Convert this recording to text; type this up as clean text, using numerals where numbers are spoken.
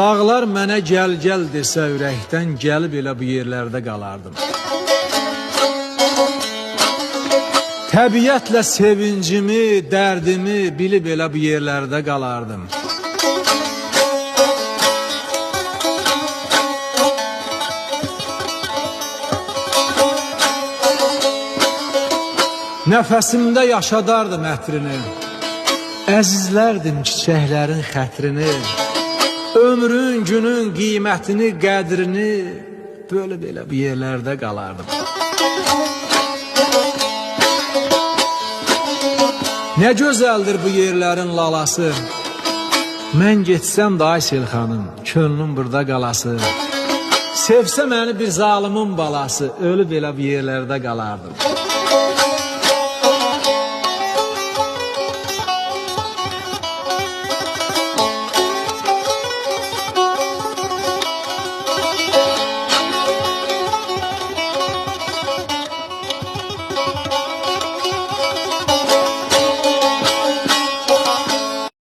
Dağlar mənə gəl desə ürəkdən, gəlib elə bu yerlərdə qalardım. Təbiətlə sevincimi, dərdimi bilib elə bu yerlərdə qalardım. Nəfəsimdə yaşadardım ətrini, əzizlərdim çiçəklərin xətrini, ömrün, günün qiymətini, qədrini bölüb elə bu yerlərdə qalardım. Nə gözəldir bu yerlərin lalası, mən getsəm də Aysel xanım, könlüm burada qalası, sevsə məni bir zalimin balası, ölüb elə bu yerlərdə qalardım.